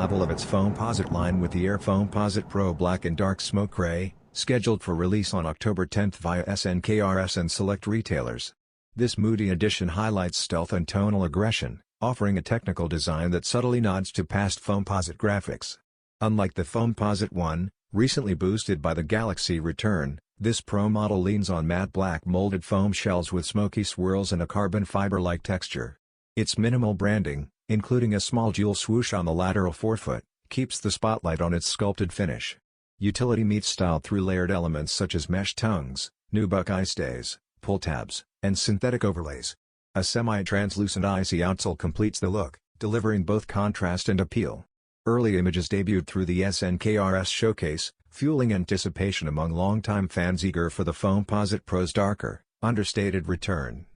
revival of its Foamposite line with the Air Foamposite Pro Black and Dark Smoke Gray, scheduled for release on October 10 via SNKRS and select retailers. This moody edition highlights stealth and tonal aggression, offering a technical design that subtly nods to past Foamposite graphics. Unlike the Foamposite One, recently boosted by the Galaxy return, this Pro model leans on matte black molded foam shells with smoky swirls and a carbon fiber-like texture. Its minimal branding, including a small jewel swoosh on the lateral forefoot, keeps the spotlight on its sculpted finish. Utility meets style through layered elements such as mesh tongues, nubuck eyestays, pull tabs, and synthetic overlays. A semi-translucent icy outsole completes the look, delivering both contrast and appeal. Early images debuted through the SNKRS Showcase, fueling anticipation among longtime fans eager for the Foamposite Pro's darker, understated return.